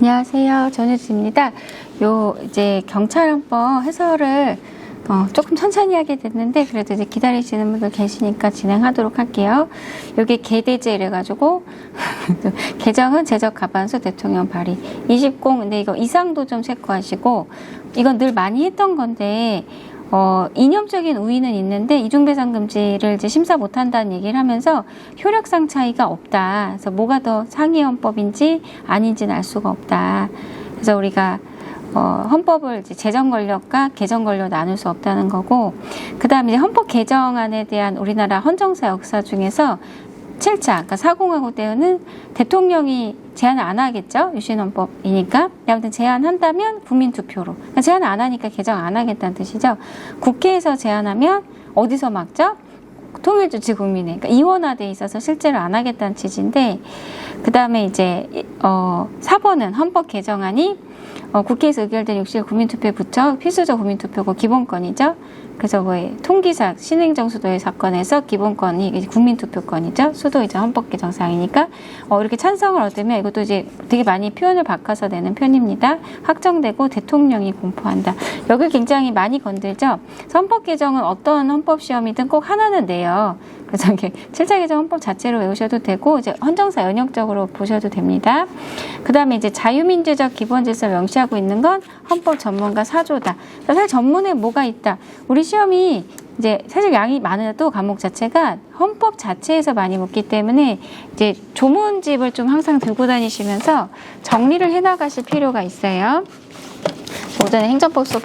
안녕하세요. 전혜주입니다. 이제 경찰헌법 해설을 조금 천천히 하게 됐는데 그래도 이제 기다리시는 분들 계시니까 진행하도록 할게요. 여기 개대제 이래가지고 개정은 제적 과반수 대통령 발의 20. 근데 이거 이상도 좀 체크하시고 이건 늘 많이 했던 건데 이념적인 우위는 있는데 이중배상금지를 이제 심사 못한다는 얘기를 하면서 효력상 차이가 없다. 그래서 뭐가 더 상위헌법인지 아닌지는 알 수가 없다. 그래서 우리가 헌법을 이제 제정 권력과 개정 권력 나눌 수 없다는 거고, 그 다음에 헌법 개정안에 대한 우리나라 헌정사 역사 중에서 7차, 그러니까 4공화국 때는 대통령이 제안을 안 하겠죠? 유신헌법이니까. 아무튼 제안한다면 국민투표로. 그러니까 제안 안 하니까 개정 안 하겠다는 뜻이죠. 국회에서 제안하면 어디서 막죠? 통일주치국민회. 그러니까 이원화돼 있어서 실제로 안 하겠다는 취지인데, 그 다음에 이제 4번은 헌법 개정안이 국회에서 의결된 60일 국민투표에 붙여 필수적 국민투표고 기본권이죠. 그래서 통기사 신행정 수도의 사건에서 기본권이 국민투표권이죠. 수도이자 헌법 개정사항이니까 이렇게 찬성을 얻으면 이것도 이제 되게 많이 표현을 바꿔서 내는 편입니다. 확정되고 대통령이 공포한다. 여기 굉장히 많이 건들죠. 헌법 개정은 어떤 헌법 시험이든 꼭 하나는 내요. 그래서 이렇게 7차 개정 헌법 자체로 외우셔도 되고 이제 헌정사 연역적으로 보셔도 됩니다. 그 다음에 이제 자유민주적 기본 질서를 명시하고 있는 건 헌법 전문가 사조다. 사실 전문에 뭐가 있다. 우리 시험이 이제 사실 양이 많아도 과목 자체가 헌법 자체에서 많이 묻기 때문에 이제 조문집을 좀 항상 들고 다니시면서 정리를 해나가실 필요가 있어요. 오전에 행정법 수업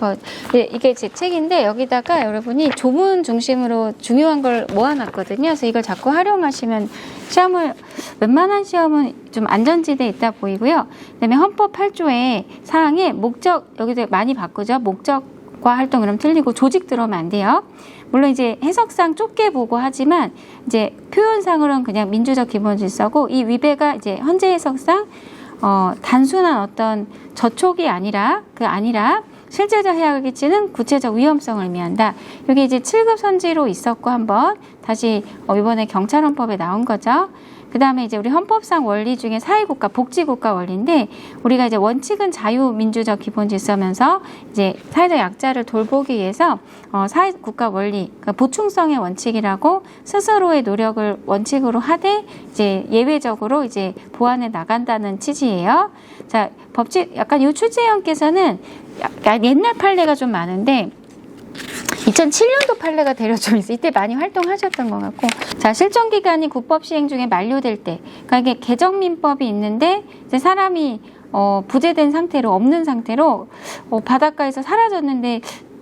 이게 제 책인데 여기다가 여러분이 조문 중심으로 중요한 걸 모아놨거든요. 그래서 이걸 자꾸 활용하시면 시험을 웬만한 시험은 좀 안전지대에 있다 보이고요. 그다음에 헌법 8조의 사항에 목적 여기도 많이 바꾸죠. 목적과 활동 그럼 틀리고 조직 들어오면 안 돼요. 물론 이제 해석상 좁게 보고 하지만 이제 표현상으로는 그냥 민주적 기본 질서고 이 위배가 이제 현재 해석상 단순한 어떤 저촉이 아니라 실제적 해악을 끼치는 구체적 위험성을 의미한다. 이게 이제 7급 선지로 있었고 한번 다시 이번에 경찰헌법에 나온 거죠. 그 다음에 이제 우리 헌법상 원리 중에 사회국가, 복지국가 원리인데 우리가 이제 원칙은 자유민주적 기본 질서면서 이제 사회적 약자를 돌보기 위해서 사회국가 원리, 그러니까 보충성의 원칙이라고 스스로의 노력을 원칙으로 하되 이제 예외적으로 이제 보완해 나간다는 취지예요. 자, 약간 이 추재원께서는 약간 옛날 판례가 좀 많은데 2007년도 판례가 대략 좀 있어요. 이때 많이 활동하셨던 것 같고. 자, 실존기간이 국법 시행 중에 만료될 때. 그러니까 이게 개정민법이 있는데, 이제 사람이, 부재된 상태로, 없는 상태로, 바닷가에서 사라졌는데,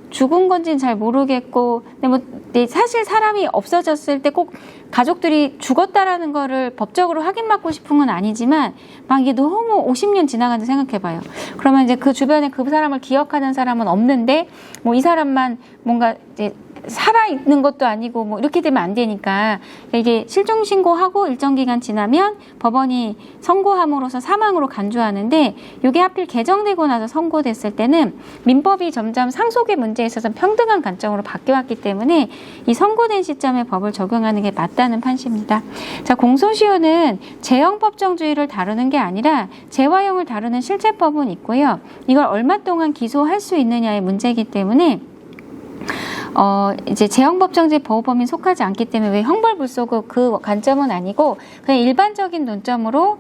죽은 건지는 잘 모르겠고, 근데 사실 사람이 없어졌을 때 꼭 가족들이 죽었다라는 거를 법적으로 확인받고 싶은 건 아니지만, 막 이게 너무 50년 지나간다 생각해봐요. 그러면 이제 그 주변에 그 사람을 기억하는 사람은 없는데, 이 사람만 뭔가 이제 살아있는 것도 아니고 이렇게 되면 안 되니까 이게 실종신고하고 일정 기간 지나면 법원이 선고함으로써 사망으로 간주하는데 이게 하필 개정되고 나서 선고됐을 때는 민법이 점점 상속의 문제에 있어서 평등한 관점으로 바뀌어왔기 때문에 이 선고된 시점에 법을 적용하는 게 맞다는 판시입니다. 자, 공소시효는 재형법정주의를 다루는 게 아니라 재화형을 다루는 실체법은 있고요. 이걸 얼마 동안 기소할 수 있느냐의 문제이기 때문에 이제 재형법정주의 보호범위에 속하지 않기 때문에 왜 형벌불소급 그 관점은 아니고 그냥 일반적인 논점으로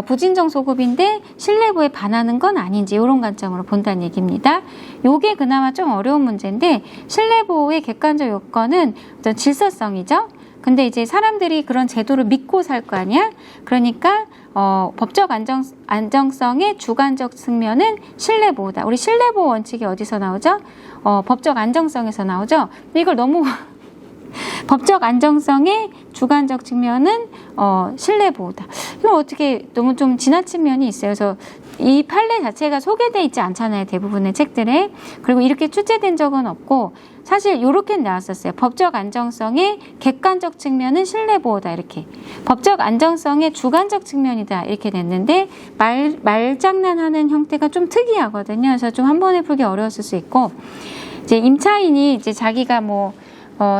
부진정 소급인데 신뢰보에 반하는 건 아닌지 이런 관점으로 본다는 얘기입니다. 요게 그나마 좀 어려운 문제인데 신뢰보호의 객관적 요건은 어떤 질서성이죠. 근데 이제 사람들이 그런 제도를 믿고 살 거 아니야? 그러니까 법적 안정성의 주관적 측면은 신뢰보호다. 우리 신뢰보호 원칙이 어디서 나오죠? 법적 안정성에서 나오죠. 근데 이걸 너무 법적 안정성의 주관적 측면은 신뢰보호다. 이거 어떻게 너무 좀 지나친 면이 있어요. 그래서 이 판례 자체가 소개되어 있지 않잖아요. 대부분의 책들에. 그리고 이렇게 출제된 적은 없고 사실 이렇게 나왔었어요. 법적 안정성의 객관적 측면은 신뢰보호다. 이렇게. 법적 안정성의 주관적 측면이다. 이렇게 냈는데 말장난하는 형태가 좀 특이하거든요. 그래서 좀 한 번에 풀기 어려웠을 수 있고 이제 임차인이 이제 자기가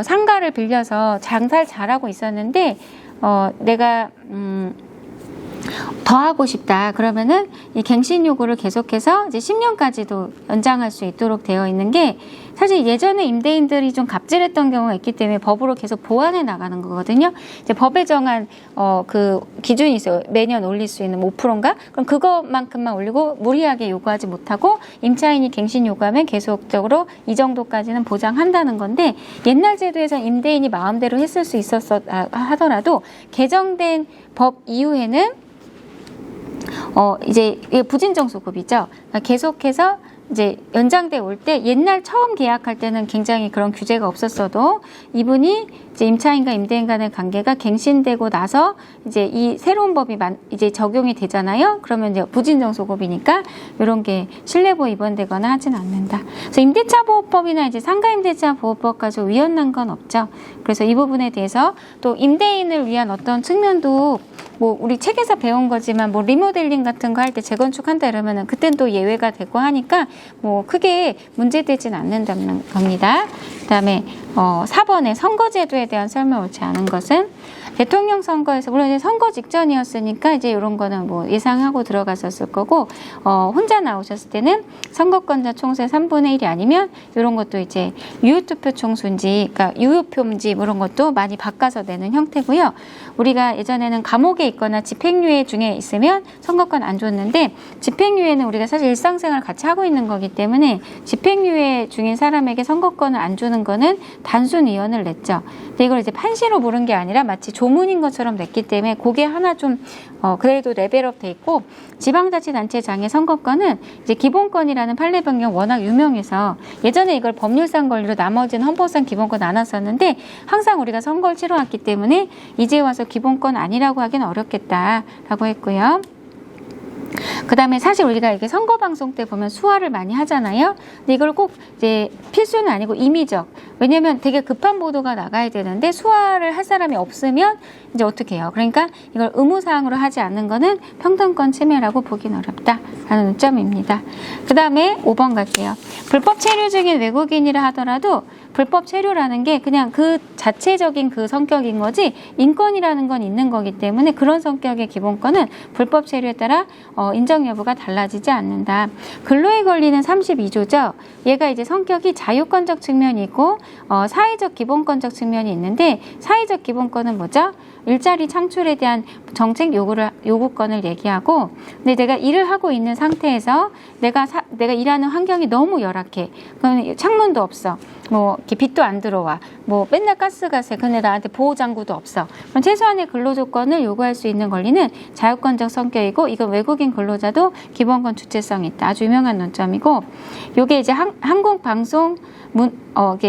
상가를 빌려서 장사를 잘하고 있었는데 내가 더 하고 싶다. 그러면은 이 갱신 요구를 계속해서 이제 10년까지도 연장할 수 있도록 되어 있는 게 사실 예전에 임대인들이 좀 갑질했던 경우가 있기 때문에 법으로 계속 보완해 나가는 거거든요. 이제 법에 정한 그 기준이 있어요. 매년 올릴 수 있는 5%인가? 그럼 그것만큼만 올리고 무리하게 요구하지 못하고 임차인이 갱신 요구하면 계속적으로 이 정도까지는 보장한다는 건데 옛날 제도에서 임대인이 마음대로 했을 수 있었어 하더라도 개정된 법 이후에는 이제 부진정소급이죠. 그러니까 계속해서 이제 연장돼 올 때 옛날 처음 계약할 때는 굉장히 그런 규제가 없었어도 이분이 이제 임차인과 임대인 간의 관계가 갱신되고 나서 이제 이 새로운 법이 이제 적용이 되잖아요. 그러면 이제 부진정소급이니까 이런 게 실내보호 입원되거나 하진 않는다. 그래서 임대차 보호법이나 이제 상가 임대차 보호법 가지고 위헌난 건 없죠. 그래서 이 부분에 대해서 또 임대인을 위한 어떤 측면도 뭐 우리 책에서 배운 거지만 뭐 리모델링 같은 거 할 때 재건축한다 이러면은 그땐 또 예외가 되고 하니까 뭐 크게 문제되진 않는다는 겁니다. 그다음에 4번에 선거제도에 대한 설명 옳지 않은 것은 대통령 선거에서 물론 이제 선거 직전이었으니까 이제 이런 거는 뭐 예상하고 들어갔었을 거고 혼자 나오셨을 때는 선거권자 총수의 3분의 1이 아니면 이런 것도 이제 유효투표 총수인지 그러니까 유효표인지 이런 것도 많이 바꿔서 내는 형태고요. 우리가 예전에는 감옥에 있거나 집행유예 중에 있으면 선거권 안 줬는데 집행유예는 우리가 사실 일상생활 같이 하고 있는 거기 때문에 집행유예 중인 사람에게 선거권을 안 주는 거는 단순 위헌을 냈죠. 근데 이걸 이제 판시로 물은 게 아니라 마치 조문인 것처럼 냈기 때문에 그게 하나 좀 그래도 레벨업 돼 있고 지방자치단체장의 선거권은 이제 기본권이라는 판례 변경 워낙 유명해서 예전에 이걸 법률상 권리로 나머지는 헌법상 기본권 나눴었는데 항상 우리가 선거를 치러왔기 때문에 이제 와서 기본권 아니라고 하기는 어렵겠다라고 했고요. 그 다음에 사실 우리가 이렇게 선거 방송 때 보면 수화를 많이 하잖아요. 근데 이걸 꼭 이제 필수는 아니고 임의적. 왜냐면 되게 급한 보도가 나가야 되는데 수화를 할 사람이 없으면 이제 어떻게 해요? 그러니까 이걸 의무사항으로 하지 않는 거는 평등권 침해라고 보긴 어렵다라는 논점입니다. 그 다음에 5번 갈게요. 불법 체류 중인 외국인이라 하더라도 불법 체류라는 게 그냥 그 자체적인 그 성격인 거지 인권이라는 건 있는 거기 때문에 그런 성격의 기본권은 불법 체류에 따라 인정 여부가 달라지지 않는다. 근로의 권리는 32조죠. 얘가 이제 성격이 자유권적 측면이 있고 사회적 기본권적 측면이 있는데 사회적 기본권은 뭐죠? 일자리 창출에 대한 정책 요구권을 얘기하고 근데 내가 일을 하고 있는 상태에서 내가 일하는 환경이 너무 열악해. 그럼 창문도 없어. 뭐 이렇게 빛도 안 들어와. 뭐 맨날 가스가 새. 근데 나한테 보호장구도 없어. 그럼 최소한의 근로조건을 요구할 수 있는 권리는 자유권적 성격이고 이건 외국인 근로자도 기본권 주체성이 있다. 아주 유명한 논점이고 요게 이제 한국방송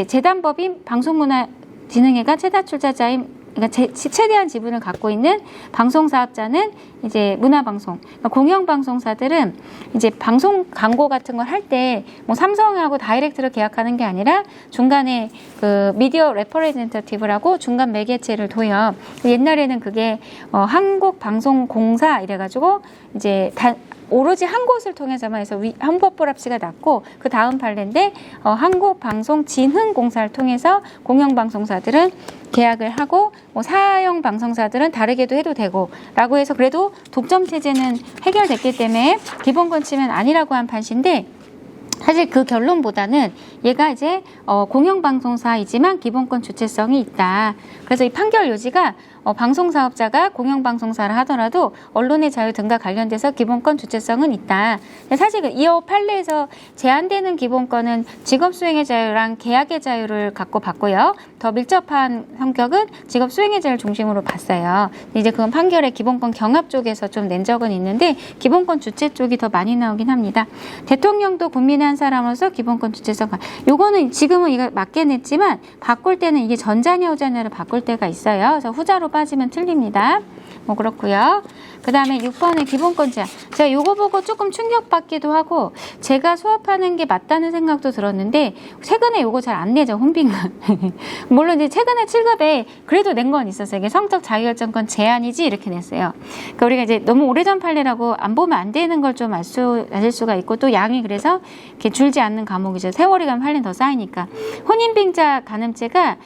재단법인 방송문화진흥회가 최다 출자자인 그러니까 최대한 지분을 갖고 있는 방송사업자는 이제 문화방송, 그러니까 공영방송사들은 이제 방송 광고 같은 걸 할 때 뭐 삼성하고 다이렉트로 계약하는 게 아니라 중간에 그 미디어 레퍼레젠터티브라고 중간 매개체를 둬요. 옛날에는 그게 한국방송공사 이래가지고 이제 오로지 한 곳을 통해서만 해서 헌법불합치가 났고 그 다음 판례인데 한국방송진흥공사를 통해서 공영방송사들은 계약을 하고 뭐 사형 방송사들은 다르게도 해도 되고 라고 해서 그래도 독점 체제는 해결됐기 때문에 기본권 침해는 아니라고 한 판시인데 사실 그 결론보다는 얘가 이제 공영방송사이지만 기본권 주체성이 있다. 그래서 이 판결 요지가 방송사업자가 공영방송사를 하더라도 언론의 자유 등과 관련돼서 기본권 주체성은 있다. 사실 이 판례에서 제한되는 기본권은 직업수행의 자유랑 계약의 자유를 갖고 봤고요. 더 밀접한 성격은 직업수행의 자유를 중심으로 봤어요. 이제 그건 판결의 기본권 경합 쪽에서 좀 낸 적은 있는데 기본권 주체 쪽이 더 많이 나오긴 합니다. 대통령도 국민의 한 사람으로서 기본권 주체성. 요거는 지금은 이거 맞게 냈지만 바꿀 때는 이게 전자냐 후자냐를 바꿀 때가 있어요. 그래서 후자로 빠지면 틀립니다. 뭐 그렇고요. 그 다음에 6번의 기본권 제한. 제가 요거 보고 조금 충격받기도 하고 제가 수업하는 게 맞다는 생각도 들었는데 최근에 요거 잘 안 내죠. 혼빙은. 물론 이제 최근에 7급에 그래도 낸 건 있었어요. 이게 성적 자유결정권 제한이지 이렇게 냈어요. 그러니까 우리가 이제 너무 오래전 판례라고 안 보면 안 되는 걸 좀 아실 수가 있고 또 양이 그래서 이렇게 줄지 않는 과목이죠. 세월이 가면 판례는 더 쌓이니까. 혼인빙자 간음죄가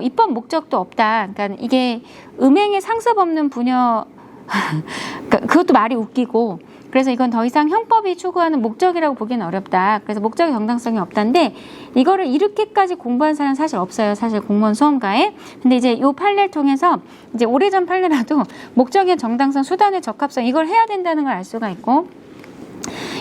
입법 목적도 없다. 그러니까 이게 음행의 상습 없는 부녀 그것도 말이 웃기고, 그래서 이건 더 이상 형법이 추구하는 목적이라고 보기는 어렵다. 그래서 목적의 정당성이 없다인데, 이거를 이렇게까지 공부한 사람은 사실 없어요. 사실 공무원 수험가에. 근데 이제 요 판례를 통해서 이제 오래전 판례라도 목적의 정당성, 수단의 적합성 이걸 해야 된다는 걸 알 수가 있고,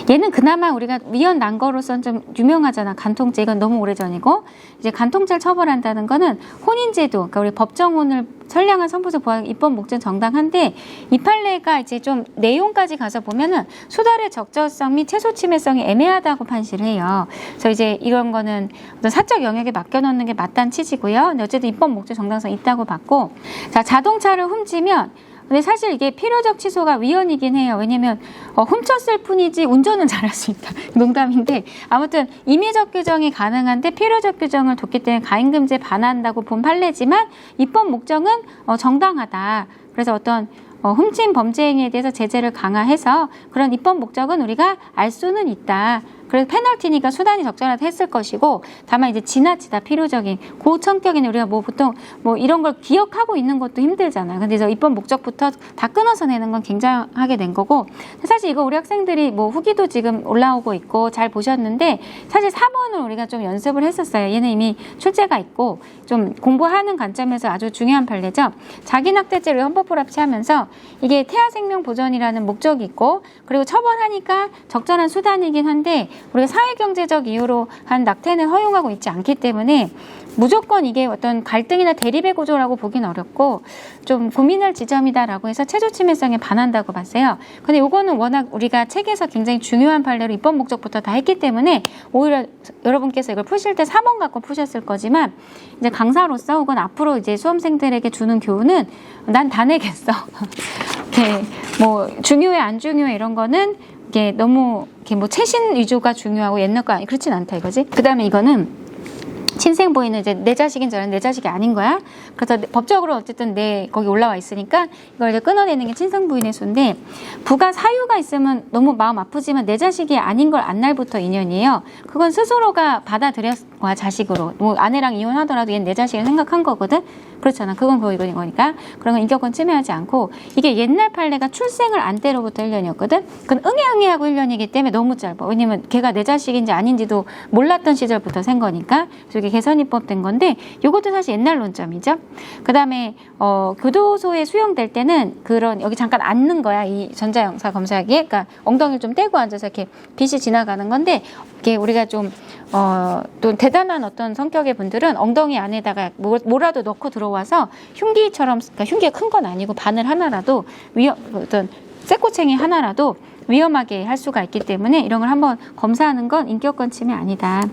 얘는 그나마 우리가 위헌 난거로서는 좀 유명하잖아. 간통죄. 이건 너무 오래전이고, 이제 간통죄를 처벌한다는 거는 혼인제도, 그러니까 우리 법정혼을 선량한 선포적 보호하는 입법 목적 정당한데, 이 판례가 이제 좀 내용까지 가서 보면은 수달의 적절성 및 최소 침해성이 애매하다고 판시를 해요. 그래서 이제 이런 거는 어떤 사적 영역에 맡겨놓는 게 맞다는 취지고요. 근데 어쨌든 입법 목적 정당성 있다고 봤고, 자, 자동차를 훔치면 근데 사실 이게 필요적 취소가 위헌이긴 해요. 왜냐면 훔쳤을 뿐이지 운전은 잘할 수 있다. 농담인데 아무튼 임의적 규정이 가능한데 필요적 규정을 뒀기 때문에 가임금지에 반한다고 본 판례지만 입법 목적은 정당하다. 그래서 어떤 훔친 범죄 행위에 대해서 제재를 강화해서 그런 입법 목적은 우리가 알 수는 있다. 그래서 페널티니까 수단이 적절하다 했을 것이고, 다만 이제 지나치다 필요적인 고성격인 우리가 뭐 보통 뭐 이런 걸 기억하고 있는 것도 힘들잖아요. 근데 그래서 입법 목적부터 다 끊어서 내는 건 굉장하게 된 거고, 사실 이거 우리 학생들이 뭐 후기도 지금 올라오고 있고 잘 보셨는데, 사실 4번을 우리가 좀 연습을 했었어요. 얘는 이미 출제가 있고 좀 공부하는 관점에서 아주 중요한 판례죠. 자기낙태죄를 헌법불합치하면서 이게 태아생명 보전이라는 목적이 있고, 그리고 처벌하니까 적절한 수단이긴 한데 우리가 사회경제적 이유로 한 낙태는 허용하고 있지 않기 때문에 무조건 이게 어떤 갈등이나 대립의 구조라고 보긴 어렵고 좀 고민할 지점이다라고 해서 최저 침해성에 반한다고 봤어요. 근데 이거는 워낙 우리가 책에서 굉장히 중요한 판례로 입법 목적부터 다 했기 때문에 오히려 여러분께서 이걸 푸실 때 4번 갖고 푸셨을 거지만, 이제 강사로서 혹은 앞으로 이제 수험생들에게 주는 교훈은 난 다 내겠어. 이렇게 뭐 중요해 안 중요해 이런 거는 이게 너무 이렇게 뭐 최신 위주가 중요하고 옛날 거 그렇진 않다 이거지. 그다음에 이거는 친생 부인은 이제 내 자식인 줄 알았는데 내 자식이 아닌 거야. 그래서 법적으로 어쨌든 거기 올라와 있으니까 이걸 이제 끊어내는 게 친생 부인의 수인데, 부가 사유가 있으면 너무 마음 아프지만 내 자식이 아닌 걸 안 날부터 인연이에요. 그건 스스로가 받아들였 거야, 자식으로. 뭐 아내랑 이혼하더라도 얘는 내 자식을 생각한 거거든. 그렇잖아. 그건 이거인 거니까. 그런 건 인격권 침해하지 않고, 이게 옛날 판례가 출생을 안 때로부터 1년이었거든. 그건 응애응애하고 1년이기 때문에 너무 짧아. 왜냐면 걔가 내 자식인지 아닌지도 몰랐던 시절부터 생 거니까. 그래서 이게 개선입법 된 건데, 이것도 사실 옛날 논점이죠. 그 다음에 교도소에 수용될 때는 그런 여기 잠깐 앉는 거야. 이 전자영사 검사기에. 그러니까 엉덩이를 좀 떼고 앉아서 이렇게 빛이 지나가는 건데, 이게 우리가 좀 또 대단한 어떤 성격의 분들은 엉덩이 안에다가 뭐라도 넣고 들어와서 흉기처럼, 그러니까 흉기가 큰 건 아니고 바늘 하나라도 어떤 쇠꼬챙이 하나라도 위험하게 할 수가 있기 때문에 이런 걸 한번 검사하는 건 인격권 침해 아니다.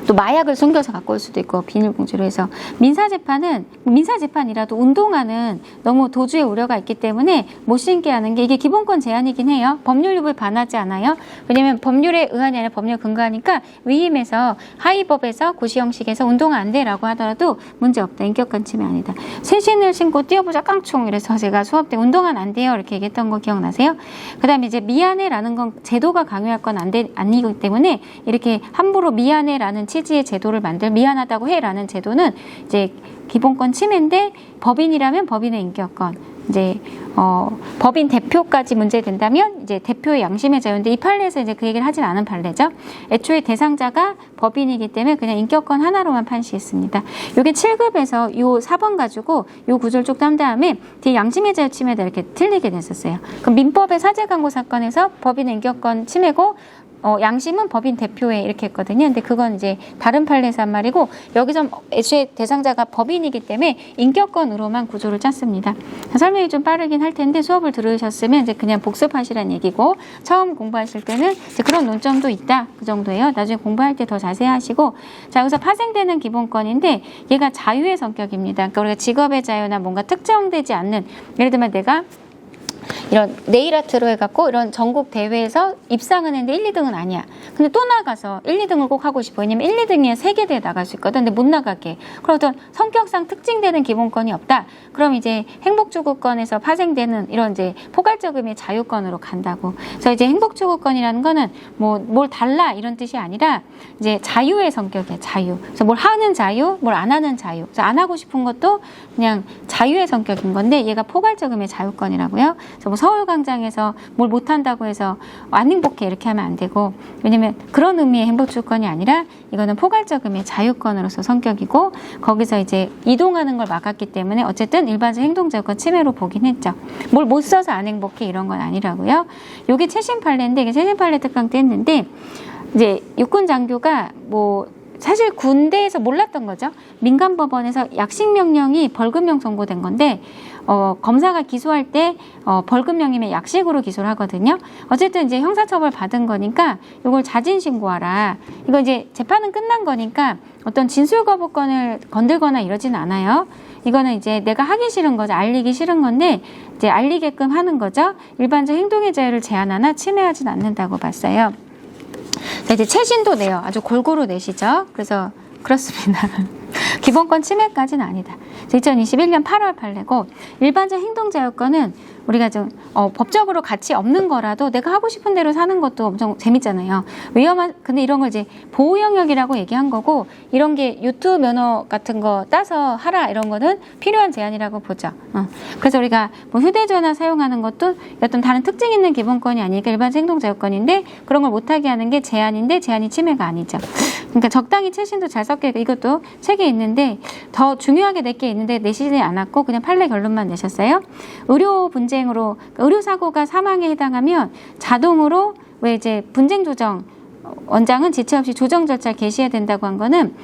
또 마약을 숨겨서 갖고 올 수도 있고 비닐봉지로 해서 민사재판이라도 운동화는 너무 도주의 우려가 있기 때문에 못 신게 하는 게 이게 기본권 제한이긴 해요. 법률 유보에 반하지 않아요. 왜냐면 법률에 의한이 아니라 법률 근거하니까 위임에서 하위법에서 고시형식에서 운동화 안 돼라고 하더라도 문제없다. 인격권 침해 아니다. 새신을 신고 뛰어보자 깡총 이래서 제가 수업 때 운동화는 안 돼요 이렇게 얘기했던 거 기억나세요? 그 다음에 이제 미안해라는 건 제도가 강요할 건 아니기 때문에 이렇게 함부로 미안해라는 취지의 제도를 미안하다고 해라는 제도는 이제 기본권 침해인데, 법인이라면 법인의 인격권, 이제 법인 대표까지 문제된다면 이제 대표의 양심의 자유인데, 이 판례에서 이제 그 얘기를 하진 않은 판례죠. 애초에 대상자가 법인이기 때문에 그냥 인격권 하나로만 판시했습니다. 이게 7급에서 요 4번 가지고 요 구조를 쭉 딴 다음에 뒤에 양심의 자유 침해다 이렇게 틀리게 됐었어요. 그럼 민법의 사제 강고 사건에서 법인의 인격권 침해고 양심은 법인 대표에 이렇게 했거든요. 근데 그건 이제 다른 판례에서 한 말이고, 여기서 애초에 대상자가 법인이기 때문에 인격권으로만 구조를 짰습니다. 설명이 좀 빠르긴 할 텐데 수업을 들으셨으면 이제 그냥 복습하시라는 얘기고, 처음 공부하실 때는 이제 그런 논점도 있다. 그 정도예요. 나중에 공부할 때 더 자세히 하시고, 자, 여기서 파생되는 기본권인데 얘가 자유의 성격입니다. 그러니까 우리가 직업의 자유나 뭔가 특정되지 않는, 예를 들면 내가 이런 네일 아트로 해갖고 이런 전국 대회에서 입상은 했는데 1, 2등은 아니야. 근데 또 나가서 1, 2등을 꼭 하고 싶어. 왜냐면 1, 2등이야 세계대회 나갈 수 있거든. 근데 못 나가게. 그런 어떤 성격상 특징되는 기본권이 없다. 그럼 이제 행복추구권에서 파생되는 이런 이제 포괄적 의미의 자유권으로 간다고. 그래서 이제 행복추구권이라는 거는 뭐 뭘 달라 이런 뜻이 아니라 이제 자유의 성격이야. 자유. 그래서 뭘 하는 자유, 뭘 안 하는 자유. 그래서 안 하고 싶은 것도 그냥 자유의 성격인 건데 얘가 포괄적 의미의 자유권이라고요. 그래서 뭐 서울광장에서 뭘 못한다고 해서 안 행복해 이렇게 하면 안 되고, 왜냐면 그런 의미의 행복추구권이 아니라 이거는 포괄적 의미의 자유권으로서 성격이고, 거기서 이제 이동하는 걸 막았기 때문에 어쨌든 일반적 행동자유권 침해로 보긴 했죠. 뭘 못 써서 안 행복해 이런 건 아니라고요. 요게 최신 판례인데, 이게 최신 판례 특강 때 했는데 이제 육군 장교가 뭐 사실 군대에서 몰랐던 거죠. 민간법원에서 약식명령이 벌금형 선고된 건데 검사가 기소할 때 벌금형이면 약식으로 기소를 하거든요. 어쨌든 이제 형사처벌 받은 거니까 이걸 자진 신고하라. 이거 이제 재판은 끝난 거니까 어떤 진술거부권을 건들거나 이러진 않아요. 이거는 이제 내가 하기 싫은 거죠. 알리기 싫은 건데 이제 알리게끔 하는 거죠. 일반적 행동의 자유를 제한하나 침해하진 않는다고 봤어요. 이제 최신도 내요. 아주 골고루 내시죠. 그래서 그렇습니다. 기본권 침해까지는 아니다. 2021년 8월 판례고, 일반적 행동자유권은 우리가 좀 법적으로 가치 없는 거라도 내가 하고 싶은 대로 사는 것도 엄청 재밌잖아요. 근데 이런 걸 이제 보호 영역이라고 얘기한 거고, 이런 게 유튜브 면허 같은 거 따서 하라 이런 거는 필요한 제한이라고 보죠. 그래서 우리가 뭐 휴대전화 사용하는 것도 어떤 다른 특징 있는 기본권이 아니니까 일반적 행동자유권인데, 그런 걸 못하게 하는 게 제한인데 제한이 침해가 아니죠. 그러니까 적당히 최신도 잘 섞여 있고, 이것도 책 에 있는데 더 중요하게 낼 게 있는데 내시지 않았고 그냥 판례 결론만 내셨어요. 의료 분쟁으로, 의료 사고가 사망에 해당하면 자동으로 왜 이제 분쟁 조정 원장은 지체 없이 조정 절차를 개시해야 된다고 한 거는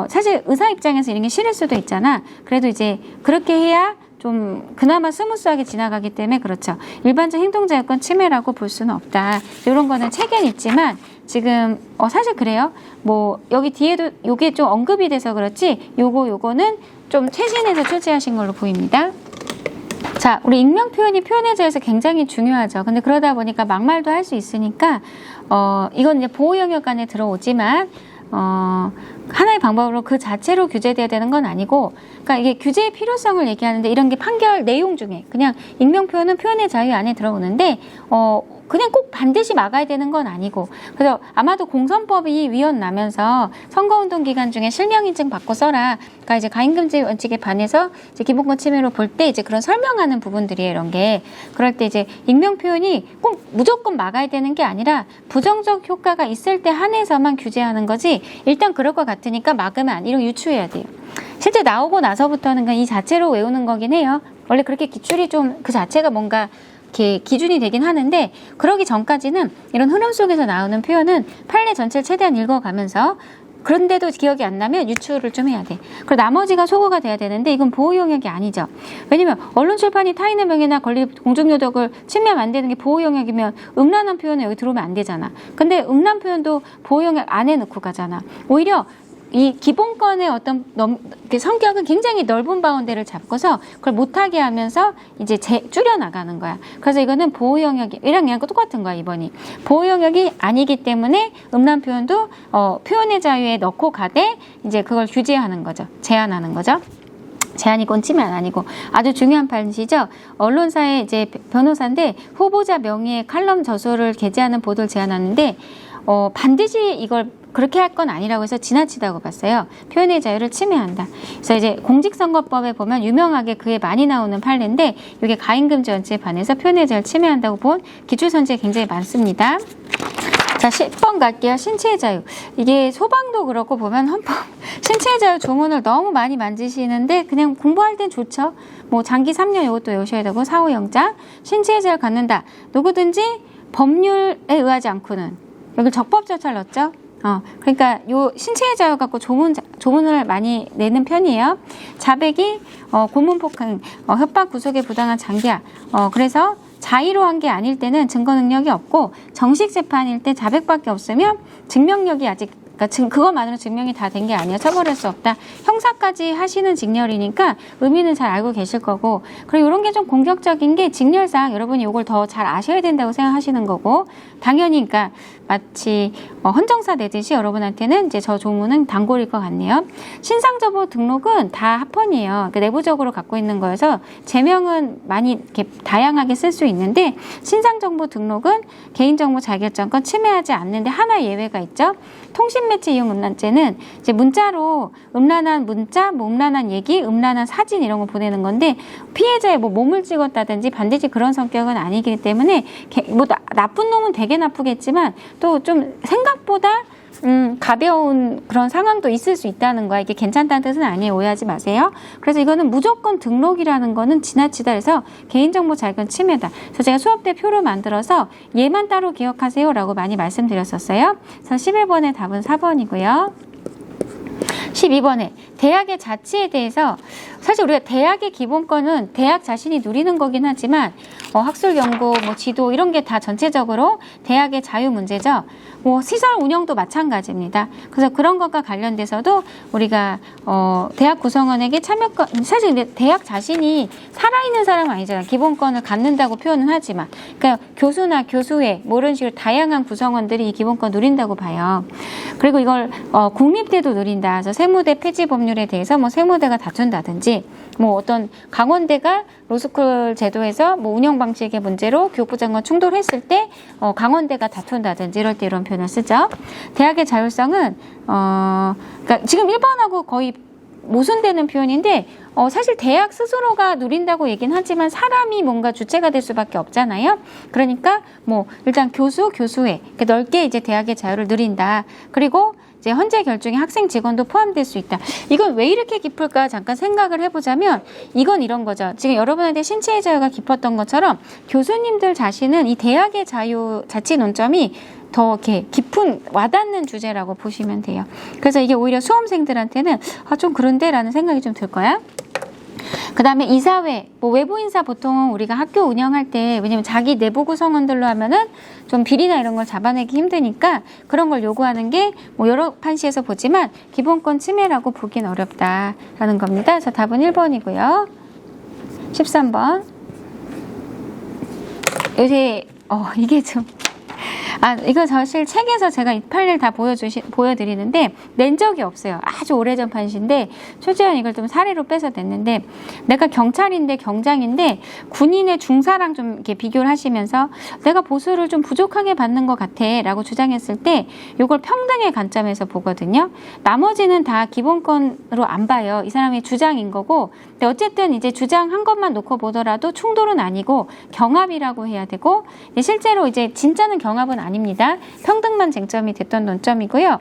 사실 의사 입장에서 이런 게 싫을 수도 있잖아. 그래도 이제 그렇게 해야 좀 그나마 스무스하게 지나가기 때문에 그렇죠. 일반적 행동자유권 침해라고 볼 수는 없다. 이런 거는 책엔 있지만 지금 사실 그래요. 뭐 여기 뒤에도 요게 좀 언급이 돼서 그렇지 요거는 좀 최신에서 출제하신 걸로 보입니다. 자, 우리 익명 표현이 표현의 자유에서 굉장히 중요하죠. 근데 그러다 보니까 막말도 할 수 있으니까 이건 이제 보호 영역 안에 들어오지만 하나의 방법으로 그 자체로 규제돼야 되는 건 아니고, 그러니까 이게 규제의 필요성을 얘기하는데 이런 게 판결 내용 중에 그냥 익명 표현은 표현의 자유 안에 들어오는데 그냥 꼭 반드시 막아야 되는 건 아니고, 그래서 아마도 공선법이 위헌 나면서 선거운동 기간 중에 실명인증 받고 써라. 그러니까 이제 가임금지 원칙에 반해서 이제 기본권 침해로 볼 때 이제 그런 설명하는 부분들이에요, 이런 게. 그럴 때 이제 익명 표현이 꼭 무조건 막아야 되는 게 아니라 부정적 효과가 있을 때 한해서만 규제하는 거지, 일단 그럴 것 같으니까 막으면 안, 이런 유추해야 돼요. 실제 나오고 나서부터는 그냥 이 자체로 외우는 거긴 해요. 원래 그렇게 기출이 좀 그 자체가 뭔가 이렇게 기준이 되긴 하는데, 그러기 전까지는 이런 흐름 속에서 나오는 표현은 판례 전체를 최대한 읽어가면서, 그런데도 기억이 안 나면 유추를 좀 해야 돼. 그리고 나머지가 소거가 돼야 되는데 이건 보호 영역이 아니죠. 왜냐면 언론 출판이 타인의 명예나 권리 공중요덕을 침해하면 안 되는 게 보호 영역이면 음란한 표현은 여기 들어오면 안 되잖아. 근데 음란 표현도 보호 영역 안에 넣고 가잖아. 오히려 이 기본권의 어떤 성격은 굉장히 넓은 바운드를 잡고서 그걸 못하게 하면서 이제 줄여 나가는 거야. 그래서 이거는 보호 영역이, 이랑 똑같은 거야, 이번이. 보호 영역이 아니기 때문에 음란 표현도 표현의 자유에 넣고 가되 이제 그걸 규제하는 거죠. 제한하는 거죠. 제한이 꼰치면 아니고 아주 중요한 판시죠. 언론사의 이제 변호사인데 후보자 명의의 칼럼 저서를 게재하는 보도를 제안하는데 반드시 이걸 그렇게 할 건 아니라고 해서 지나치다고 봤어요. 표현의 자유를 침해한다. 그래서 이제 공직선거법에 보면 유명하게 그에 많이 나오는 판례인데, 이게 가임금지 원칙에 반해서 표현의 자유를 침해한다고 본 기출선지에 굉장히 많습니다. 자, 10번 갈게요. 신체의 자유. 이게 소방도 그렇고 보면 헌법 신체의 자유 조문을 너무 많이 만지시는데 그냥 공부할 땐 좋죠. 뭐 장기 3년 이것도 외우셔야 되고, 사후영장 신체의 자유를 갖는다. 누구든지 법률에 의하지 않고는, 여기 적법 절차를 넣었죠. 그러니까 요 신체의 자유 갖고 조문을 많이 내는 편이에요. 자백이 고문폭행, 협박 구속에 부당한 장기화. 그래서 자의로 한 게 아닐 때는 증거 능력이 없고, 정식 재판일 때 자백밖에 없으면 증명력이 아직 그러니까 지금 그것만으로 증명이 다 된 게 아니야. 처벌할 수 없다. 형사까지 하시는 직렬이니까 의미는 잘 알고 계실 거고, 그리고 이런 게 좀 공격적인 게 직렬상 여러분이 이걸 더 잘 아셔야 된다고 생각하시는 거고, 당연히 그러니까 마치 헌정사 내듯이 여러분한테는 이제 저 조문은 단골일 것 같네요. 신상정보 등록은 다 합헌이에요. 그러니까 내부적으로 갖고 있는 거여서 제명은 많이 이렇게 다양하게 쓸 수 있는데, 신상정보 등록은 개인정보 자기결정권 침해하지 않는데 하나 예외가 있죠. 통신매체 이용 음란죄는 이제 문자로 음란한 문자, 뭐 음란한 얘기, 음란한 사진 이런 거 보내는 건데, 피해자의 뭐 몸을 찍었다든지 반드시 그런 성격은 아니기 때문에 뭐 나쁜 놈은 되게 나쁘겠지만 또 좀 생각보다 가벼운 그런 상황도 있을 수 있다는 거야. 이게 괜찮다는 뜻은 아니에요. 오해하지 마세요. 그래서 이거는 무조건 등록이라는 거는 지나치다 해서 개인정보 자기권 침해다. 그래서 제가 수업 때 표를 만들어서 얘만 따로 기억하세요 라고 많이 말씀드렸었어요. 그래서 11번의 답은 4번이고요. 12번에 대학의 자치에 대해서, 사실 우리가 대학의 기본권은 대학 자신이 누리는 거긴 하지만 학술 연구, 뭐 지도 이런 게 다 전체적으로 대학의 자유 문제죠. 뭐 시설 운영도 마찬가지입니다. 그래서 그런 것과 관련돼서도 우리가 대학 구성원에게 참여권, 사실 근데 대학 자신이 살아있는 사람은 아니잖아요. 기본권을 갖는다고 표현은 하지만, 그러니까 교수나 교수회 뭐 이런 식으로 다양한 구성원들이 이 기본권 누린다고 봐요. 그리고 이걸 국립대도 누린다. 그래서 세무대 폐지 법률에 대해서 뭐 세무대가 다툰다든지, 뭐 어떤 강원대가 로스쿨 제도에서 뭐 운영 방식의 문제로 교육부 장관 충돌했을 때 강원대가 다툰다든지 이럴 때 이런 표현을 쓰죠. 대학의 자율성은 그러니까 지금 1번하고 거의 모순되는 표현인데, 사실 대학 스스로가 누린다고 얘기는 하지만 사람이 뭔가 주체가 될 수밖에 없잖아요. 그러니까 뭐 일단 교수, 교수회 넓게 이제 대학의 자유를 누린다. 그리고 이제 헌재 결정에 학생 직원도 포함될 수 있다. 이건 왜 이렇게 깊을까 잠깐 생각을 해보자면, 이건 이런 거죠. 지금 여러분한테 신체의 자유가 깊었던 것처럼 교수님들 자신은 이 대학의 자유 자치 논점이 더 이렇게 깊은 와닿는 주제라고 보시면 돼요. 그래서 이게 오히려 수험생들한테는 좀 그런데 라는 생각이 좀 들 거야. 그 다음에 이사회, 뭐 외부 인사 보통 우리가 학교 운영할 때, 왜냐면 자기 내부 구성원들로 하면은 좀 비리나 이런 걸 잡아내기 힘드니까 그런 걸 요구하는 게 뭐 여러 판시에서 보지만 기본권 침해라고 보긴 어렵다라는 겁니다. 그래서 답은 1번이고요. 13번. 요새 이게 좀 이거 사실 책에서 제가 이 판례를 다 보여드리는데 낸 적이 없어요. 아주 오래전 판시인데 최재현 이걸 좀 사례로 빼서 냈는데, 내가 경찰인데 경장인데 군인의 중사랑 좀 이렇게 비교를 하시면서 내가 보수를 좀 부족하게 받는 것 같아 라고 주장했을 때 이걸 평등의 관점에서 보거든요. 나머지는 다 기본권으로 안 봐요. 이 사람의 주장인 거고, 근데 어쨌든 이제 주장한 것만 놓고 보더라도 충돌은 아니고 경합이라고 해야 되고, 실제로 이제 진짜는 경합은 아닙니다. 평등만 쟁점이 됐던 논점이고요.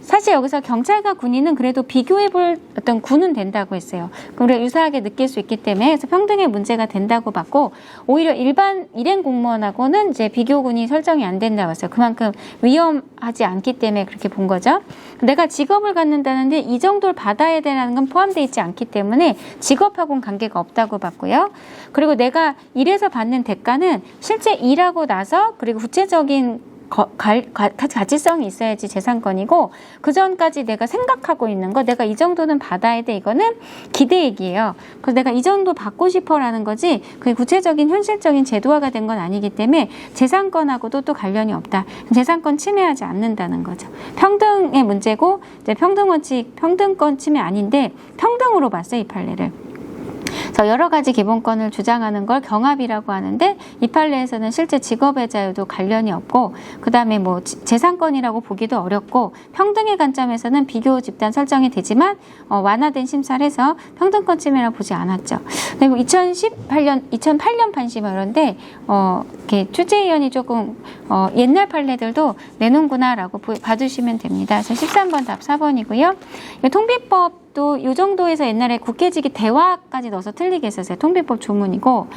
사실 여기서 경찰과 군인은 그래도 비교해볼 어떤 구는 된다고 했어요. 그래 유사하게 느낄 수 있기 때문에, 그래서 평등의 문제가 된다고 봤고, 오히려 일반 일행 공무원하고는 이제 비교군이 설정이 안 된다고 했어요. 그만큼 위험하지 않기 때문에 그렇게 본 거죠. 내가 직업을 갖는다는데 이 정도를 받아야 되는 건 포함되어 있지 않기 때문에 직업하고는 관계가 없다고 봤고요. 그리고 내가 일해서 받는 대가는 실제 일하고 나서 그리고 구체적인 가치성이 있어야지 재산권이고, 그 전까지 내가 생각하고 있는 거, 내가 이 정도는 받아야 돼, 이거는 기대액이에요. 그래서 내가 이 정도 받고 싶어라는 거지 그게 구체적인 현실적인 제도화가 된 건 아니기 때문에 재산권하고도 또 관련이 없다. 재산권 침해하지 않는다는 거죠. 평등의 문제고, 이제 평등원칙, 평등권 침해 아닌데 평등으로 봤어요, 이 판례를. 그래서 여러 가지 기본권을 주장하는 걸 경합이라고 하는데, 이 판례에서는 실제 직업의 자유도 관련이 없고, 그 다음에 뭐 재산권이라고 보기도 어렵고, 평등의 관점에서는 비교 집단 설정이 되지만 완화된 심사를 해서 평등권 침해라고 보지 않았죠. 그리고 2008년 판시 뭐 이런데 이렇게 취재위원이 조금 옛날 판례들도 내놓구나라고 봐주시면 됩니다. 그래서 13번 답 4번이고요. 통비법 이것도 이 정도에서 옛날에 국회직위 대화까지 넣어서 틀리게 했었어요. 통비법 조문이고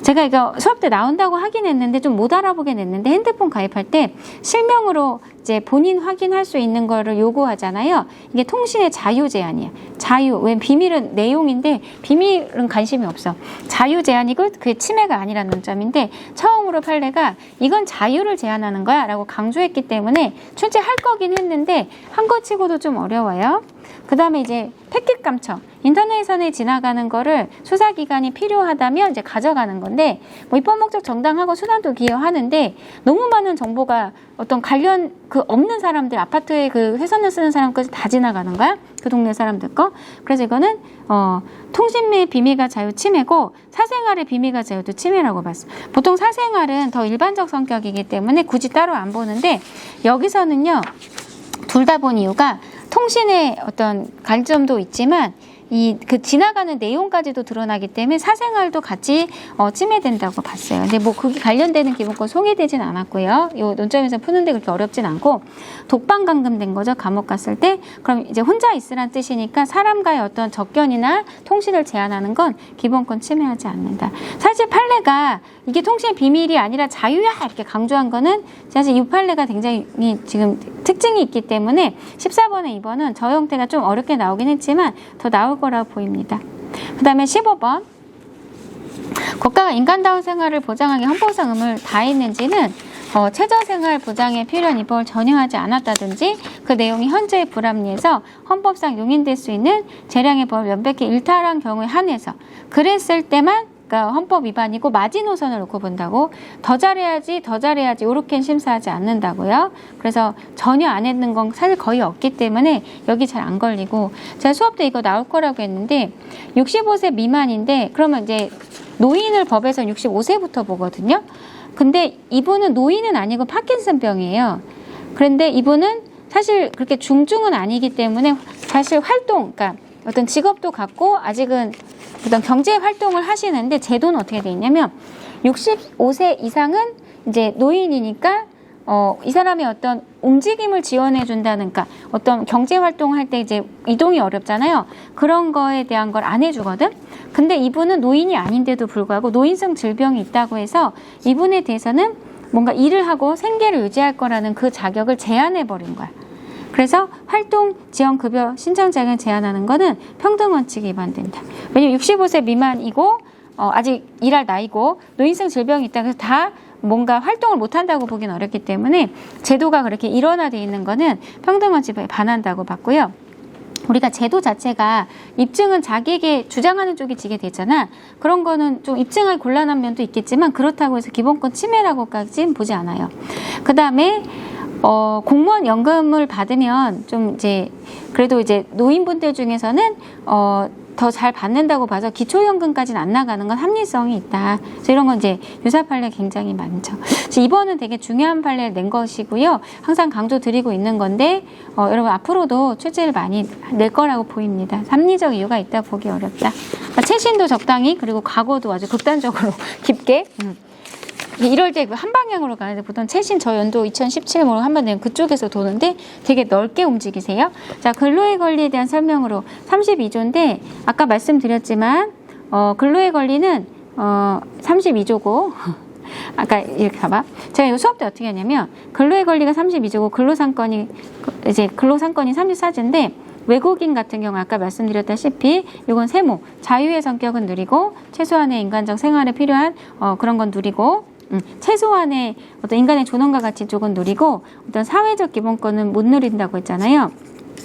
제가 이거 수업 때 나온다고 하긴 했는데 좀 못 알아보긴 했는데 핸드폰 가입할 때 실명으로 이제 본인 확인할 수 있는 거를 요구하잖아요. 이게 통신의 자유 제한이에요. 자유. 왜 비밀은 내용인데 비밀은 관심이 없어. 자유 제한이고 그게 침해가 아니라는 논점인데 처음으로 판례가 이건 자유를 제한하는 거야 라고 강조했기 때문에 출제할 거긴 했는데 한 거 치고도 좀 어려워요. 그 다음에 이제 패킷 감청. 인터넷선에 지나가는 거를 수사기관이 필요하다면 이제 가져가는 건데 뭐 입법 목적 정당하고 수단도 기여하는데 너무 많은 정보가 어떤 관련 그 없는 사람들 아파트에 그 회선을 쓰는 사람까지 다 지나가는 거야. 그 동네 사람들 거. 그래서 이거는 통신의 비밀과 자유 침해고 사생활의 비밀과 자유도 침해라고 봤어. 보통 사생활은 더 일반적 성격이기 때문에 굳이 따로 안 보는데 여기서는요. 둘 다 본 이유가 통신의 어떤 관점도 있지만 그 지나가는 내용까지도 드러나기 때문에 사생활도 같이 침해된다고 봤어요. 근데 뭐 그게 관련되는 기본권 소개되진 않았고요. 이 논점에서 푸는데 그렇게 어렵진 않고 독방 감금된 거죠. 감옥 갔을 때. 그럼 이제 혼자 있으란 뜻이니까 사람과의 어떤 접견이나 통신을 제한하는 건 기본권 침해하지 않는다. 사실 판례가 이게 통신 비밀이 아니라 자유야 이렇게 강조한 거는 사실 이 판례가 굉장히 지금 특징이 있기 때문에 14번에 2번은 저 형태가 좀 어렵게 나오긴 했지만 더 나올 거라고 보입니다. 그 다음에 15번 국가가 인간다운 생활을 보장하기 헌법상 의무를 다했는지는 최저생활 보장에 필요한 입법을 전혀 하지 않았다든지 그 내용이 현재의 불합리해서 헌법상 용인될 수 있는 재량의 법을 명백히 일탈한 경우에 한해서 그랬을 때만 그러니까 헌법 위반이고 마지노선을 놓고 본다고 더 잘해야지 이렇게 심사하지 않는다고요. 그래서 전혀 안 했는 건 사실 거의 없기 때문에 여기 잘 안 걸리고 제가 수업 때 이거 나올 거라고 했는데 65세 미만인데 그러면 이제 노인을 법에서 65세부터 보거든요. 근데 이분은 노인은 아니고 파킨슨병이에요. 그런데 이분은 사실 그렇게 중증은 아니기 때문에 사실 활동, 그러니까 어떤 직업도 갖고 아직은 어떤 경제 활동을 하시는데 제도는 어떻게 돼 있냐면 65세 이상은 이제 노인이니까 이 사람의 어떤 움직임을 지원해 준다는, 그러니까 어떤 경제 활동을 할 때 이제 이동이 어렵잖아요. 그런 거에 대한 걸 안 해주거든. 근데 이분은 노인이 아닌데도 불구하고 노인성 질병이 있다고 해서 이분에 대해서는 뭔가 일을 하고 생계를 유지할 거라는 그 자격을 제한해 버린 거야. 그래서 활동 지원 급여 신청 자격을 제한하는 거는 평등 원칙이 위반된다. 왜냐면 65세 미만이고 아직 일할 나이고 노인성 질병이 있다. 그래서 다 뭔가 활동을 못한다고 보기는 어렵기 때문에 제도가 그렇게 일원화되어 있는 거는 평등 원칙에 반한다고 봤고요. 우리가 제도 자체가 입증은 자기에게 주장하는 쪽이 지게 되잖아. 그런 거는 좀 입증할 곤란한 면도 있겠지만 그렇다고 해서 기본권 침해라고까지는 보지 않아요. 그 다음에 공무원 연금을 받으면 좀 이제 그래도 이제 노인분들 중에서는 더 잘 받는다고 봐서 기초연금까지는 안 나가는 건 합리성이 있다. 그래서 이런 건 이제 유사 판례 굉장히 많죠. 그래서 이번은 되게 중요한 판례를 낸 것이고요. 항상 강조드리고 있는 건데 여러분 앞으로도 출제를 많이 낼 거라고 보입니다. 합리적 이유가 있다 보기 어렵다. 그러니까 최신도 적당히 그리고 과거도 아주 극단적으로 깊게 이럴 때 한 방향으로 가는데 보통 최신 저 연도 2017년 한번 되면 그쪽에서 도는데 되게 넓게 움직이세요. 자, 근로의 권리에 대한 설명으로 32조인데 아까 말씀드렸지만 근로의 권리는 32조고 아까 이렇게 봐봐. 제가 이 수업 때 어떻게 하냐면 근로의 권리가 32조고 근로상권이 34조인데 외국인 같은 경우 아까 말씀드렸다시피 이건 세모, 자유의 성격은 누리고 최소한의 인간적 생활에 필요한 그런 건 누리고 최소한의 어떤 인간의 존엄과 가치 쪽은 누리고 어떤 사회적 기본권은 못 누린다고 했잖아요.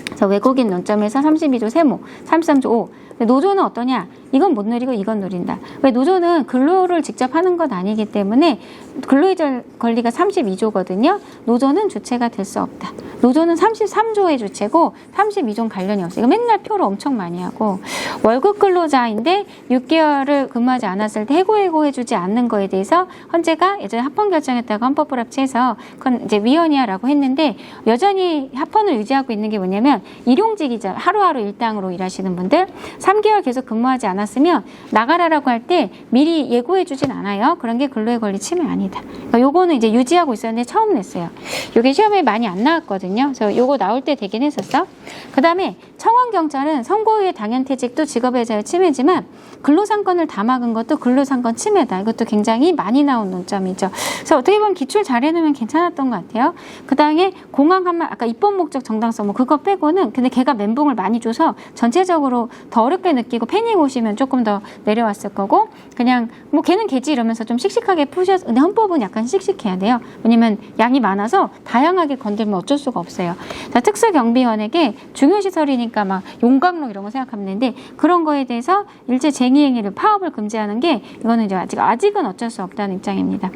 그래서 외국인 논점에서 32조 세모, 33조 5. 노조는 어떠냐? 이건 못 누리고 이건 누린다. 왜 노조는 근로를 직접 하는 건 아니기 때문에 근로의 권리가 32조거든요. 노조는 주체가 될 수 없다. 노조는 33조의 주체고 32조는 관련이 없어요. 이거 맨날 표를 엄청 많이 하고 월급 근로자인데 6개월을 근무하지 않았을 때 해고해주지 않는 거에 대해서 헌재가 예전에 합헌 결정했다고 헌법불합치해서 그건 이제 위헌이야라고 했는데 여전히 합헌을 유지하고 있는 게 뭐냐면 뭐냐면 일용직이죠. 하루하루 일당으로 일하시는 분들 3개월 계속 근무하지 않았으면 나가라라고 할 때 미리 예고해 주진 않아요. 그런 게 근로의 권리 침해 아니다. 그러니까 요거는 이제 유지하고 있었는데 처음 냈어요. 요게 시험에 많이 안 나왔거든요. 그래서 요거 나올 때 되긴 했었어. 그 다음에 청원경찰은 선고 후의 당연퇴직도 직업의 자유 침해지만 근로상권을 다 막은 것도 근로상권 침해다. 이것도 굉장히 많이 나온 논점이죠. 그래서 어떻게 보면 기출 잘 해놓으면 괜찮았던 것 같아요. 그 다음에 공항 한말 아까 입법 목적 정당성 뭐 그거 빼고는 근데 걔가 멘붕을 많이 줘서 전체적으로 더 어렵게 느끼고 패닉 오시면 조금 더 내려왔을 거고 그냥 뭐 걔는 걔지 이러면서 좀 씩씩하게 푸셔서 근데 헌법은 약간 씩씩해야 돼요. 왜냐면 양이 많아서 다양하게 건들면 어쩔 수가 없어요. 자, 특수경비원에게 중요시설이니까 막 용광로 이런 거 생각하면 되는데 그런 거에 대해서 일제 쟁의행위를 파업을 금지하는 게 이거는 이제 아직은 어쩔 수 없다는 입장입니다.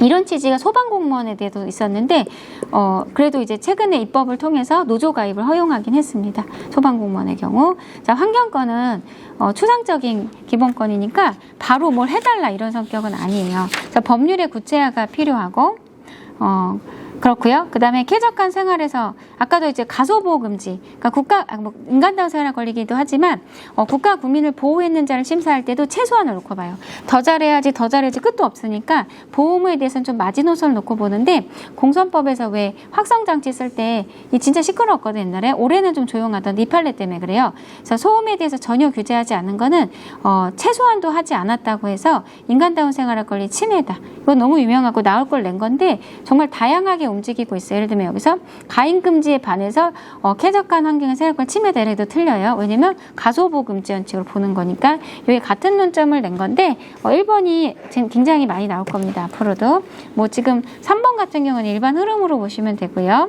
이런 취지가 소방공무원에 대해서 있었는데 그래도 이제 최근에 입법을 통해서 노조 가입을 허용하긴 했습니다. 소방공무원의 경우. 자, 환경권은 추상적인 기본권이니까 바로 뭘 해달라 이런 성격은 아니에요. 자, 법률의 구체화가 필요하고 그렇고요. 그 다음에 쾌적한 생활에서 아까도 이제 가소보호 금지, 그러니까 인간다운 생활에 걸리기도 하지만 국가 국민을 보호했는 자를 심사할 때도 최소한을 놓고 봐요. 더 잘해야지 끝도 없으니까 보호무에 대해서는 좀 마지노선을 놓고 보는데 공선법에서 왜 확성장치 쓸 때 진짜 시끄러웠거든 옛날에. 올해는 좀 조용하던 니팔레 때문에 그래요. 그래서 소음에 대해서 전혀 규제하지 않는 거는 최소한도 하지 않았다고 해서 인간다운 생활에 걸린 침해다. 이건 너무 유명하고 나올 걸 낸 건데 정말 다양하게 움직이고 있어요. 예를 들면 여기서 가인금지에 반해서 쾌적한 환경의 생활권 침해다 이래도 틀려요. 왜냐면 가소보호 금지 원칙으로 보는 거니까 여기 같은 논점을 낸 건데 1번이 굉장히 많이 나올 겁니다. 앞으로도 뭐 지금 3번 같은 경우는 일반 흐름으로 보시면 되고요.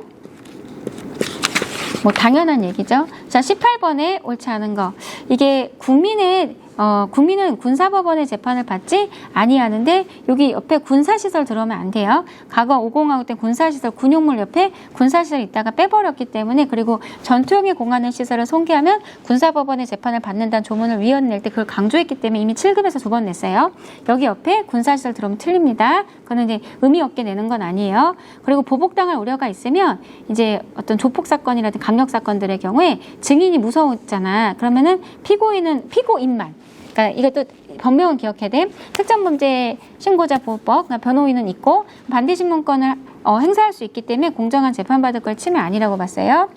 뭐 당연한 얘기죠. 자, 18번에 옳지 않은 거. 이게 국민은 군사법원의 재판을 받지 아니하는데 여기 옆에 군사시설 들어오면 안 돼요. 과거 5공화국 때 군사시설 군용물 옆에 군사시설 있다가 빼버렸기 때문에 그리고 전투용의 공안의 시설을 손괴하면 군사법원의 재판을 받는다는 조문을 위헌 낼 때 그걸 강조했기 때문에 이미 7급에서 2번 냈어요. 여기 옆에 군사시설 들어오면 틀립니다. 그거는 이제 의미 없게 내는 건 아니에요. 그리고 보복당할 우려가 있으면 이제 어떤 조폭사건이라든지 강력사건들의 경우에 증인이 무서웠잖아. 그러면은 피고인만 그러니까 이것도 법명은 기억해야 돼. 특정범죄 신고자 보호법, 그러니까 변호인은 있고 반대신문권을 행사할 수 있기 때문에 공정한 재판받을 걸 침해 아니라고 봤어요.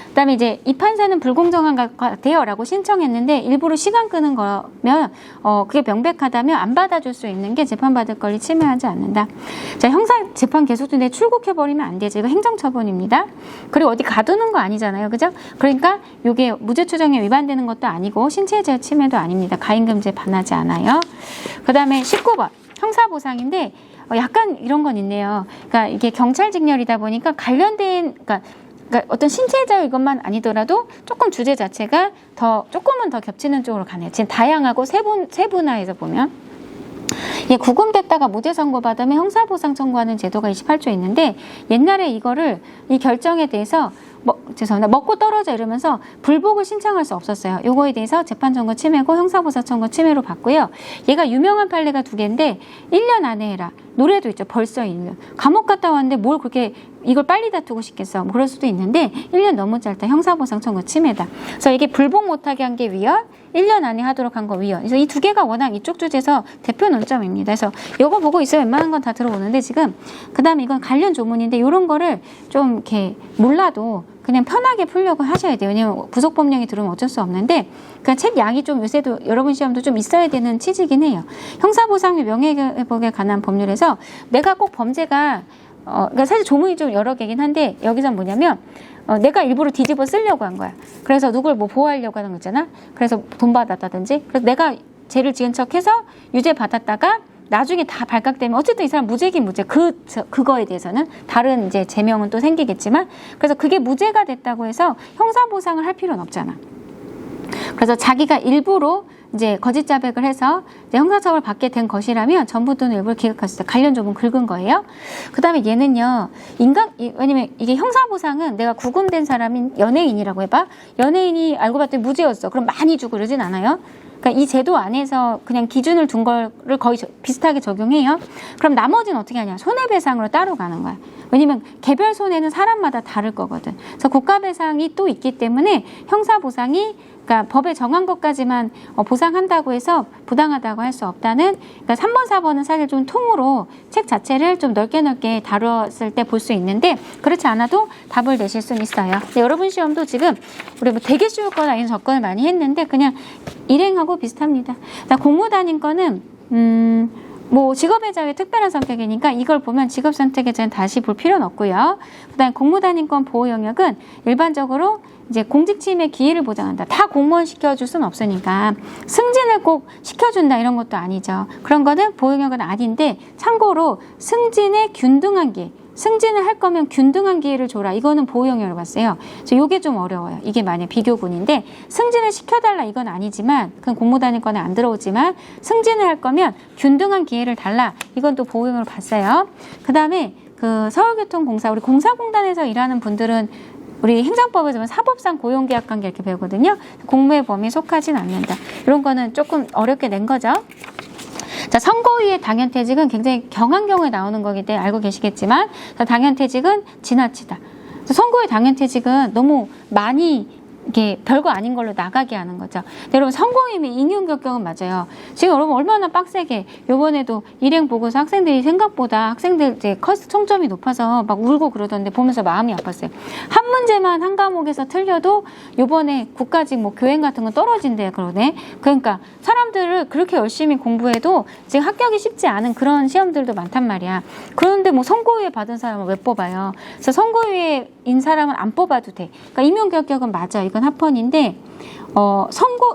그다음에 이제 이 판사는 불공정한 것 같아요 라고 신청했는데 일부러 시간 끄는 거면 그게 명백하다면 안 받아줄 수 있는 게 재판받을 권리 침해하지 않는다. 자, 형사 재판 계속되는데 출국해버리면 안 되죠. 이거 행정처분입니다. 그리고 어디 가두는 거 아니잖아요. 그죠? 그러니까 이게 무죄추정에 위반되는 것도 아니고 신체제한 침해도 아닙니다. 가인금지에 반하지 않아요. 그 다음에 19번 형사보상인데 약간 이런 건 있네요. 그러니까 이게 경찰직렬이다 보니까 관련된 그러니까 어떤 신체 자유 이것만 아니더라도 조금 주제 자체가 조금은 더 겹치는 쪽으로 가네요. 지금 다양하고 세분화해서 보면. 예, 구금됐다가 무죄 선고받으면 형사보상 청구하는 제도가 28조에 있는데 옛날에 이 결정에 대해서 먹고 떨어져 이러면서 불복을 신청할 수 없었어요. 요거에 대해서 재판 청구 침해고 형사보상 청구 침해로 봤고요. 얘가 유명한 판례가 2개인데 1년 안에 해라. 노래도 있죠. 벌써 1년. 감옥 갔다 왔는데 뭘 그렇게 이걸 빨리 다투고 싶겠어. 뭐 그럴 수도 있는데 1년 너무 짧다. 형사보상 청구 침해다. 그래서 이게 불복 못하게 한 게 위헌, 1년 안에 하도록 한 거 위헌. 그래서 이 2개가 워낙 이쪽 주제에서 대표 논점입니다. 그래서 요거 보고 있으면 웬만한 건 다 들어오는데 지금 그다음에 이건 관련 조문인데 이런 거를 좀 이렇게 몰라도 그냥 편하게 풀려고 하셔야 돼요. 왜냐면 부속 법령이 들어오면 어쩔 수 없는데 그냥 책 양이 좀 요새도 여러분 시험도 좀 있어야 되는 취지긴 해요. 형사보상 및 명예회복에 관한 법률에서 내가 꼭 범죄가 그러니까 사실 조문이 좀 여러 개긴 한데 여기서 뭐냐면 내가 일부러 뒤집어 쓰려고 한 거야. 그래서 누굴 뭐 보호하려고 하는 거 있잖아. 그래서 돈 받았다든지 그래서 내가 죄를 지은 척해서 유죄 받았다가 나중에 다 발각되면 어쨌든 이 사람 무죄긴 무죄. 그거에 대해서는 다른 이제 제명은 또 생기겠지만 그래서 그게 무죄가 됐다고 해서 형사보상을 할 필요는 없잖아. 그래서 자기가 일부러 이제 거짓 자백을 해서 이제 형사처벌 받게 된 것이라면 전부 또는 일부를 기각했을 때 관련 조문 긁은 거예요. 그 다음에 얘는요, 왜냐면 이게 형사보상은 내가 구금된 사람인 연예인이라고 해봐. 연예인이 알고 봤더니 무죄였어. 그럼 많이 주고 그러진 않아요. 그러니까 이 제도 안에서 그냥 기준을 둔 거를 거의 비슷하게 적용해요. 그럼 나머지는 어떻게 하냐? 손해배상으로 따로 가는 거야. 왜냐면 개별 손해는 사람마다 다를 거거든. 그래서 국가배상이 또 있기 때문에 형사보상이 그러니까 법에 정한 것까지만 보상한다고 해서 부당하다고 할 수 없다는, 그러니까 3번, 4번은 사실 좀 통으로 책 자체를 좀 넓게 다뤘을 때 볼 수 있는데 그렇지 않아도 답을 내실 수는 있어요. 근데 여러분 시험도 지금 우리 뭐 되게 쉬울 거나 이런 접근을 많이 했는데 그냥 일행하고 비슷합니다. 공무단인 거는 뭐 직업의 자유의 특별한 선택이니까 이걸 보면 직업 선택에 대한 다시 볼 필요는 없고요. 그다음 공무단인권 보호 영역은 일반적으로 이제 공직 취임의 기회를 보장한다. 다 공무원 시켜줄 수는 없으니까 승진을 꼭 시켜준다 이런 것도 아니죠. 그런 거는 보호 영역은 아닌데 참고로 승진의 균등한 기회. 승진을 할 거면 균등한 기회를 줘라. 이거는 보호 영역으로 봤어요. 이게 좀 어려워요. 이게 만약 비교군인데 승진을 시켜달라 이건 아니지만 그건 공무단인권에 안 들어오지만 승진을 할 거면 균등한 기회를 달라. 이건 또 보호 영역으로 봤어요. 그 다음에 그 서울교통공사 우리 공사공단에서 일하는 분들은 우리 행정법에서 보면 사법상 고용계약관계 이렇게 배우거든요. 공무의 범위에 속하진 않는다. 이런 거는 조금 어렵게 낸 거죠. 자, 선고유예 당연퇴직은 굉장히 경한 경우에 나오는 거기 때문에 알고 계시겠지만 당연퇴직은 지나치다. 선고유예 당연퇴직은 너무 많이 이게 별거 아닌 걸로 나가게 하는 거죠. 근데 여러분 선고임의 인용격격은 맞아요. 지금 여러분 얼마나 빡세게 요번에도 일행 보고서 학생들이 생각보다 학생들 이제 커스 총점이 높아서 막 울고 그러던데 보면서 마음이 아팠어요. 한 문제만 한 과목에서 틀려도 요번에 국가직 뭐 교행 같은 건 떨어진대요. 그러네. 그러니까 사람들을 그렇게 열심히 공부해도 지금 합격이 쉽지 않은 그런 시험들도 많단 말이야. 그런데 뭐 선고유예 받은 사람은 왜 뽑아요? 그래서 선고유예인 사람은 안 뽑아도 돼. 그러니까 임용격격은 맞아. 이건 합헌인데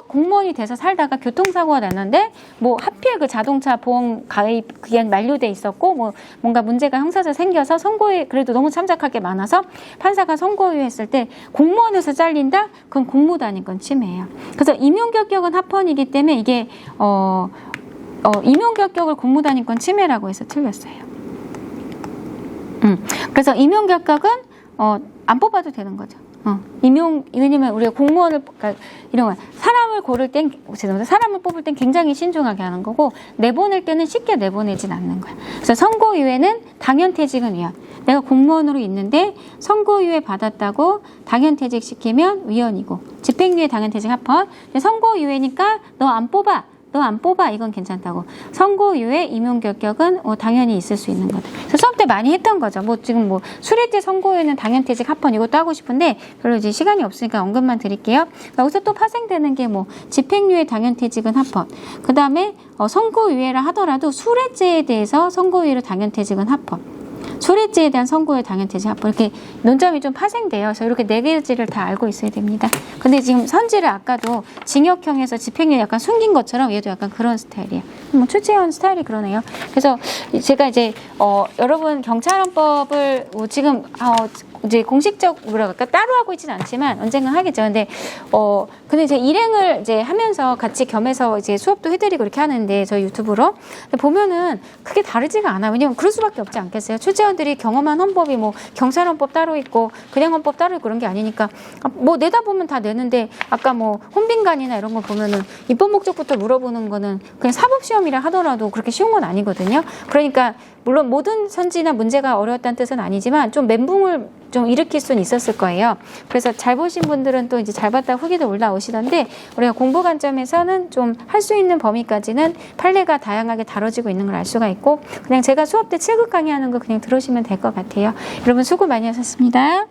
공무원이 돼서 살다가 교통사고가 났는데 뭐 하필 그 자동차 보험 가입 기간 만료돼 있었고 뭐 뭔가 문제가 형사상 생겨서 선고유예 그래도 너무 참작할 게 많아서 판사가 선고유예했을 때 공무원에서 잘린다? 그건 공무단인권 침해예요. 그래서 임용격격은 합헌이기 때문에 이게 임용격격을 공무단인권 침해라고 해서 틀렸어요. 그래서 임용격격은 안 뽑아도 되는 거죠. 왜냐면 우리가 공무원을, 그러니까 이런 거야. 사람을 뽑을 땐 굉장히 신중하게 하는 거고, 내보낼 때는 쉽게 내보내진 않는 거야. 그래서 선고유예는 당연퇴직은 위헌. 내가 공무원으로 있는데 선고유예 받았다고 당연퇴직 시키면 위헌이고, 집행유예 당연퇴직 합헌. 선고유예니까 너 안 뽑아 이건 괜찮다고. 선고유예 임용격격은 당연히 있을 수 있는 거다. 그래서 수업 때 많이 했던 거죠. 뭐 지금 뭐 수리대 선고유예는 당연퇴직 합헌 이것도 하고 싶은데 별로 이제 시간이 없으니까 언급만 드릴게요. 여기서 또 파생되는 게 뭐 집행유예 당연퇴직은 합헌. 그 다음에 선고유예라 하더라도 수뢰죄에 대해서 선고유예로 당연퇴직은 합헌. 수뢰죄에 대한 선고유예 당연퇴직 합헌 이렇게 논점이 좀 파생돼요. 그래서 이렇게 네 가지를 다 알고 있어야 됩니다. 근데 지금 선지를 아까도 징역형에서 집행유예 약간 숨긴 것처럼 얘도 약간 그런 스타일이에요. 뭐 출제원 스타일이 그러네요. 그래서 제가 이제 여러분 경찰헌법을 지금 이제 공식적으로 따로 하고 있지는 않지만 언젠간 하겠죠. 근데 이제 일행을 이제 하면서 같이 겸해서 이제 수업도 해드리고 이렇게 하는데 저희 유튜브로 근데 보면은 크게 다르지가 않아. 왜냐면 그럴 수밖에 없지 않겠어요. 출제원들이 경험한 헌법이 뭐 경찰헌법 따로 있고 그냥 헌법 따로 있고 그런 게 아니니까 뭐 내다 보면 다 내는데 아까 뭐 혼빈간이나 이런 거 보면은 입법 목적부터 물어보는 거는 그냥 사법시험이라 하더라도 그렇게 쉬운 건 아니거든요. 그러니까 물론 모든 선지나 문제가 어려웠다는 뜻은 아니지만 좀 멘붕을 좀 일으킬 수는 있었을 거예요. 그래서 잘 보신 분들은 또 이제 잘 봤다 후기도 올라오시던데 우리가 공부 관점에서는 좀 할 수 있는 범위까지는 판례가 다양하게 다뤄지고 있는 걸 알 수가 있고 그냥 제가 수업 때 7급 강의하는 거 그냥 들으시면 될 것 같아요. 여러분 수고 많이 하셨습니다.